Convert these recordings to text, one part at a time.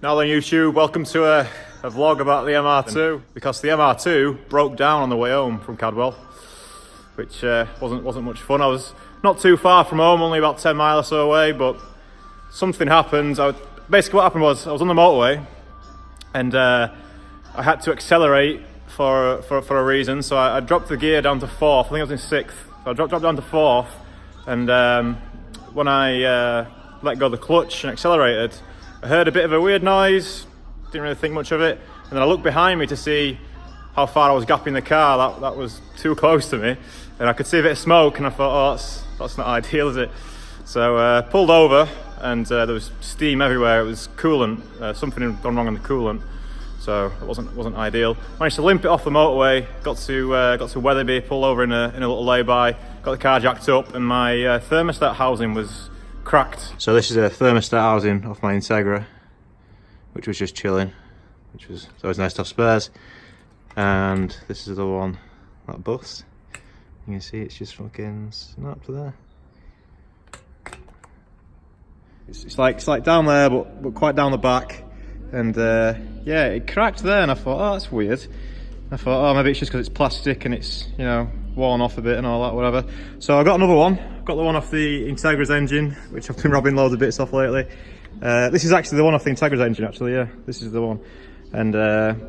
Now then YouTube, welcome to a vlog about the MR2, because the MR2 broke down on the way home from Cadwell, which wasn't much fun. I was not too far from home, only about 10 miles or so away, but something happened. Basically what happened was I was on the motorway and I had to accelerate for a reason, so I dropped the gear down to 4th. I think I was in 6th, so I dropped down to 4th, and when I let go of the clutch and accelerated, I heard a bit of a weird noise, didn't really think much of it, and then I looked behind me to see how far I was gapping the car. That was too close to me, and I could see a bit of smoke, and I thought, oh, that's not ideal, is it? So pulled over, and there was steam everywhere. It was coolant, something had gone wrong on the coolant, so it wasn't ideal. Managed to limp it off the motorway, got to Weatherby, pulled over in a little lay-by, got the car jacked up, and my thermostat housing was cracked. So this is a thermostat housing off my Integra, which was just chilling, which was always nice to have spares. And this is the one that busts. You can see it's just fucking not up to there. It's like down there, but quite down the back. And yeah, it cracked there, and I thought, oh, that's weird. I thought, oh, maybe it's just because it's plastic and it's, you know, worn off a bit and all that, whatever. So I got another one. Got the one off the Integra's engine, which I've been robbing loads of bits off lately. This is actually the one off the Integra's engine, actually, yeah. This is the one. And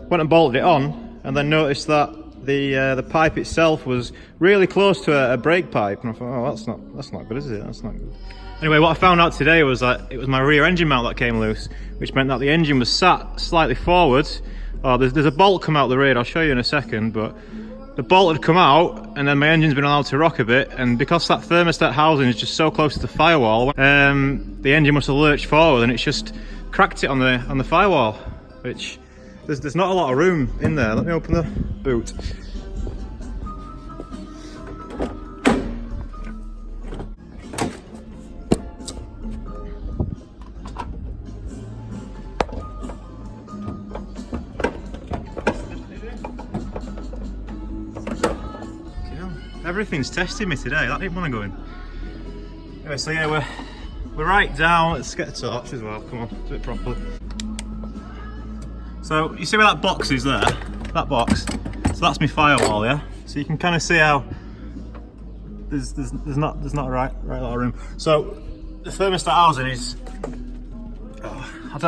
went and bolted it on, and then noticed that the pipe itself was really close to a brake pipe. And I thought, oh, that's not good, is it? That's not good. Anyway, what I found out today was that it was my rear engine mount that came loose, which meant that the engine was sat slightly forward. Oh, there's a bolt come out the rear, I'll show you in a second, but the bolt had come out, and then my engine's been allowed to rock a bit, and because that thermostat housing is just so close to the firewall, the engine must have lurched forward, and it's just cracked it on the firewall, which there's not a lot of room in there. Let me open the boot. Everything's testing me today. That didn't want to go in. Anyway, so yeah, we're right down. Let's get a torch as well. Come on, do it properly. So you see where that box is there? That box. So that's my firewall, yeah. So you can kind of see how there's not a right lot of room. So the thermostat housing is. Oh, you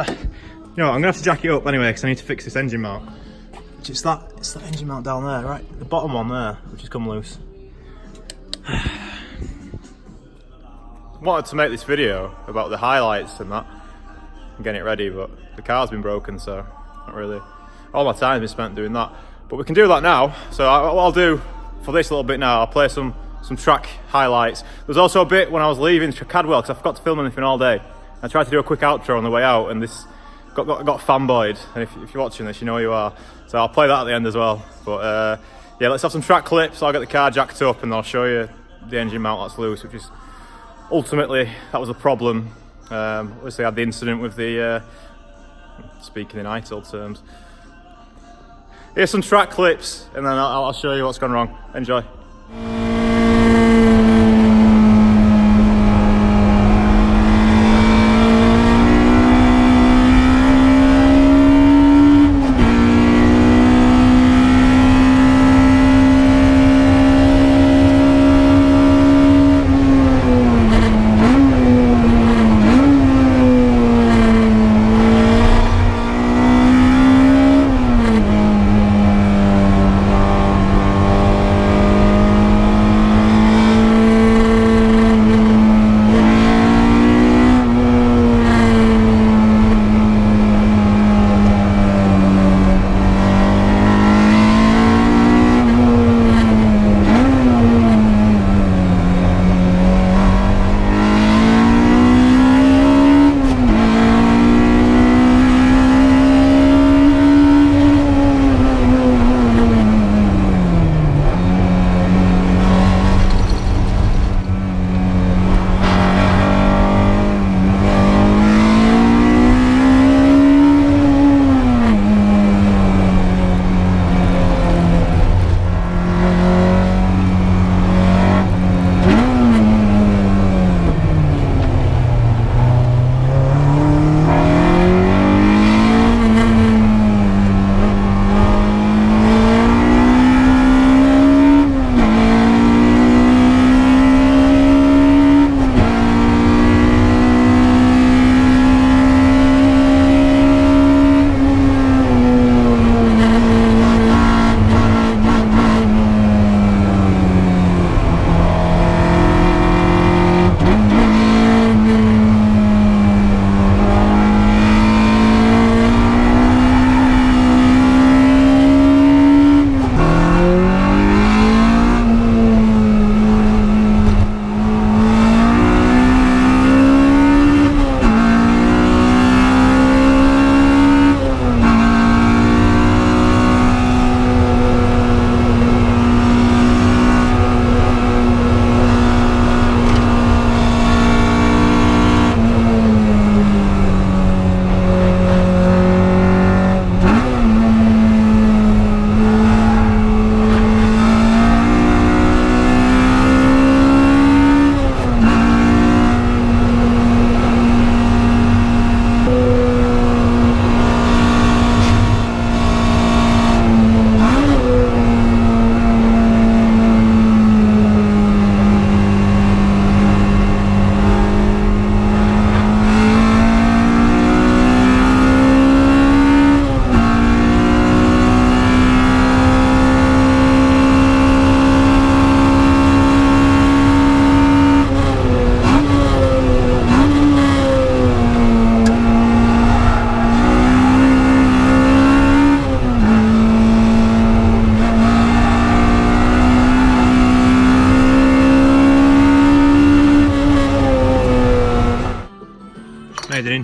know what, I'm gonna have to jack it up anyway because I need to fix this engine mount. It's that engine mount down there, right? The bottom one there, which has come loose. Wanted to make this video about the highlights and that and getting it ready, but the car's been broken, so not really. All my time's been spent doing that, but we can do that now. So what I'll do for this little bit now, I'll play some track highlights. There's also a bit when I was leaving Cadwell, because I forgot to film anything all day. I tried to do a quick outro on the way out, and this got fanboyed, and if you're watching this, you know who you are. So I'll play that at the end as well. But yeah, let's have some track clips. I'll get the car jacked up and I'll show you the engine mount that's loose, which is ultimately, that was a problem. Obviously I had the incident with the, speaking in ITIL terms. Here's some track clips, and then I'll show you what's gone wrong. Enjoy.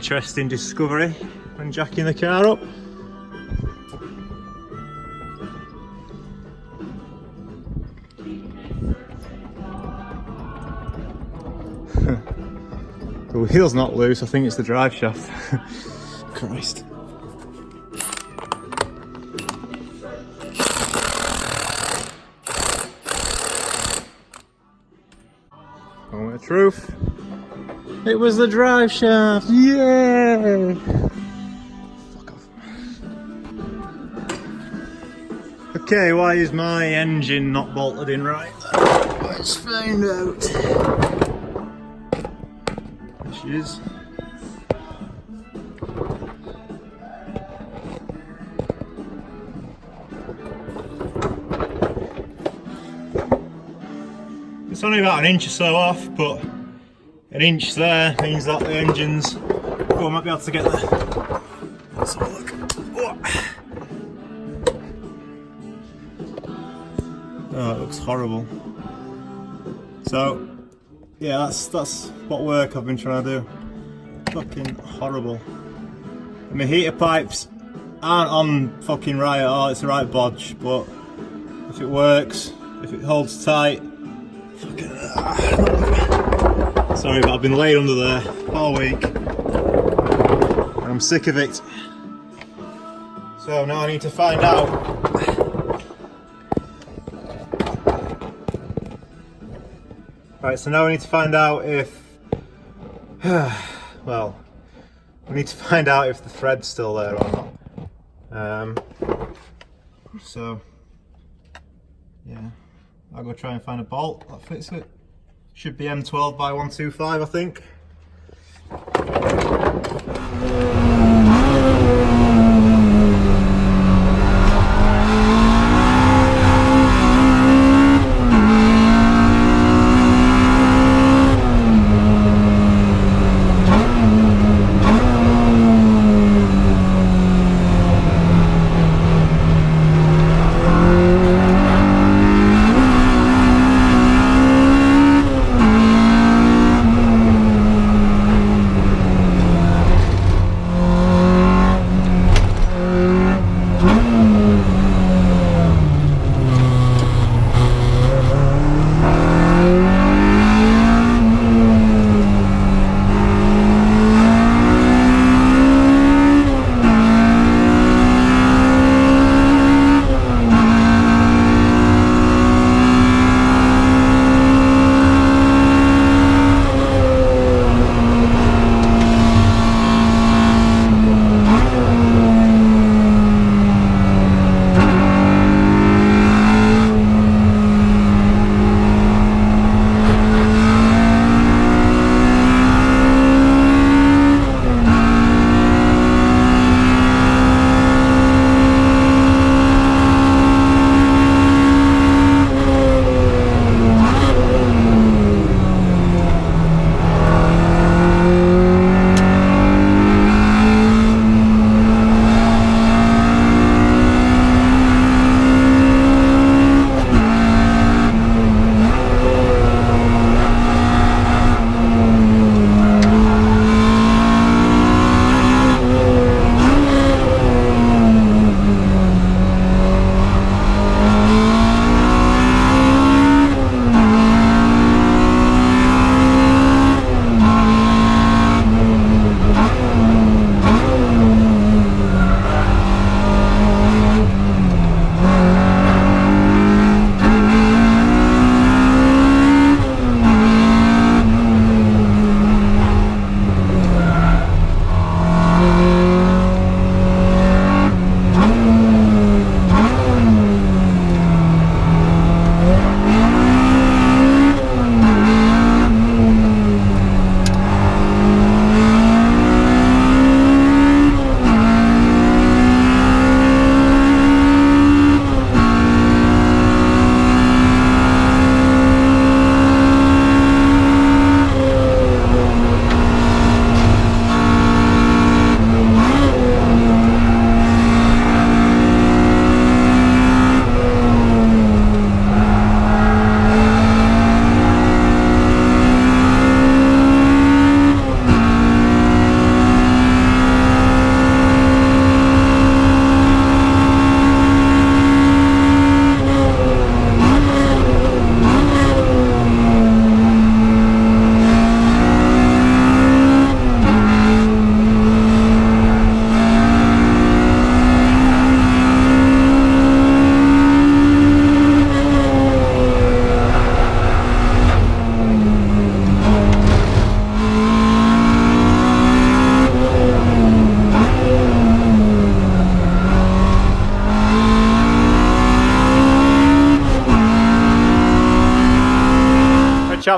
interesting discovery when jacking the car up. The wheel's not loose, I think it's the drive shaft. Christ. Moment of truth. It was the drive shaft, yay! Fuck off. Okay, why is my engine not bolted in right? Let's find out. There she is. It's only about an inch or so off, but an inch there means that the engine's... Oh, I might be able to get there. Let's have a look. Oh, it looks horrible. So, yeah, that's what work I've been trying to do. Fucking horrible. And my heater pipes aren't on fucking right at all, it's the right bodge, but if it works, if it holds tight, fucking... Sorry, but I've been laid under there all week and I'm sick of it. So now I need to find out right, so now we need to find out if well, we need to find out if the thread's still there or not. So yeah, I'll go try and find a bolt that fits it. Should be M12 by 125, I think.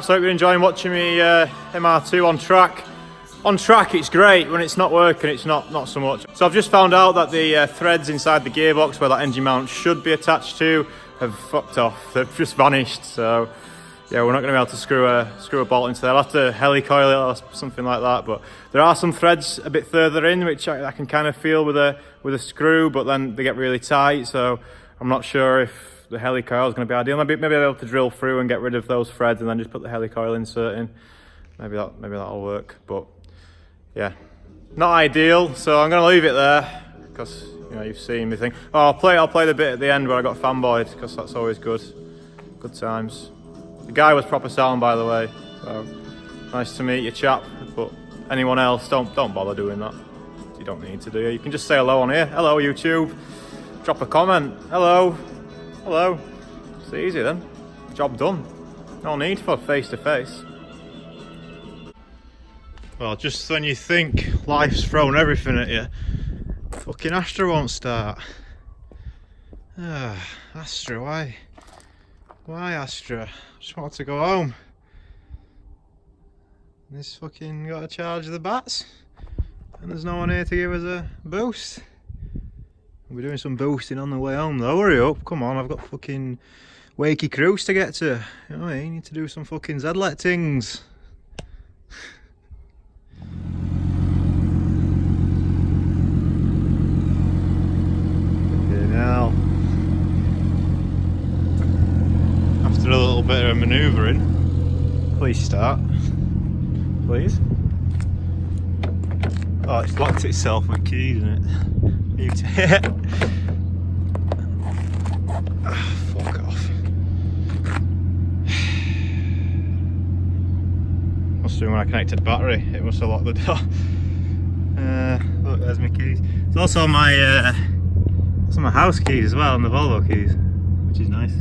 so I hope you're enjoying watching me MR2 on track. On track it's great, when it's not working it's not so much. So I've just found out that the threads inside the gearbox where that engine mount should be attached to have fucked off. They've just vanished, so yeah, we're not going to be able to screw a bolt into there. I'll have to helicoil it or something like that, but there are some threads a bit further in which I can kind of feel with a screw, but then they get really tight, so I'm not sure if the helicoil is going to be ideal. Maybe I'll be able to drill through and get rid of those threads and then just put the helicoil insert in. Maybe that'll work, but yeah, not ideal, so I'm going to leave it there because you know you've seen me think, oh, I'll play the bit at the end where I got fanboyed, because that's always good times. The guy was proper sound, by the way, so nice to meet you, chap. But anyone else, don't bother doing that. You don't need to do it. You can just say hello on here. Hello YouTube. Drop a comment. Hello. It's easy then. Job done. No need for face to face. Well, just when you think life's thrown everything at you, fucking Astra won't start. Astra, why? Why Astra? I just wanted to go home. This fucking got to charge the bats, and there's no one here to give us a boost. We're doing some boosting on the way home though. Hurry up, come on, I've got fucking Wakey Cruise to get to. You know what I mean? Need to do some fucking Z-let things. Now, after a little bit of manoeuvring, please start, please. Oh, it's locked itself with keys, isn't it? Oh, fuck off. Must have been when I connected battery, it must have locked the door. Look, there's my keys. It's also my house keys as well, and the Volvo keys, which is nice.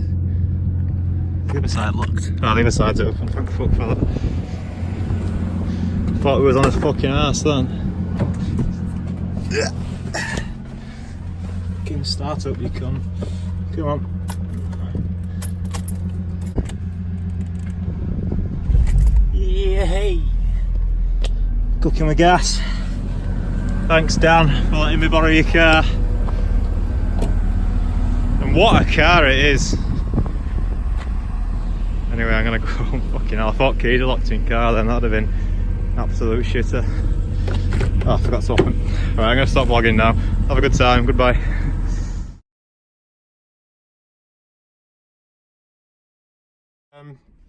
The other side locked. Oh, the other side's open. Thank fuck for that. Thought we was on his fucking ass then. Fucking start up, you cunt. Come on. Yeah, hey. Cooking with gas. Thanks, Dan, for letting me borrow your car. And what a car it is. Anyway, I'm gonna go home. Fucking hell, I thought keys were locked in car then, that'd have been absolute shitter. Oh, I forgot to open. Right, I'm gonna stop vlogging now. Have a good time, goodbye.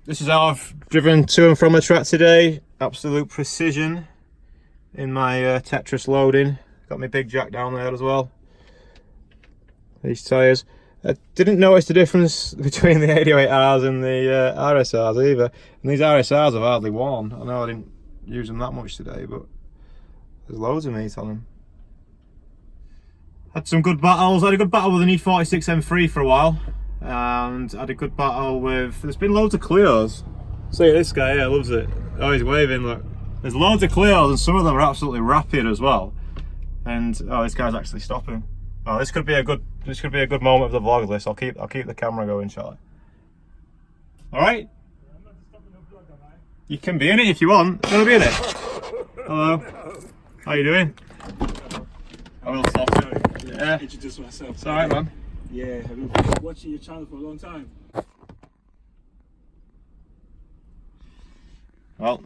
This is how I've driven to and from a track today. Absolute precision in my Tetris loading. Got my big jack down there as well. These tyres. I didn't notice the difference between the 808Rs and the RSRs either. And these RSRs have hardly worn. I know I didn't use them that much today, but there's loads of meat on them. Had some good battles. I had a good battle with an E46 M3 for a while. And I had a good battle with... There's been loads of Clios. See this guy here, loves it. Oh, he's waving, look. There's loads of Clios and some of them are absolutely rapid as well. And, oh, this guy's actually stopping. Oh, this could be a good moment of the vlog list. I'll keep the camera going, shall I? Alright? I'm not stopping the vlog, am I? You can be in it if you want. You wanna be in it? Hello. How you doing? I will stop. Yeah. Introduce myself. It's alright, man. Yeah, I've been watching your channel for a long time. Well,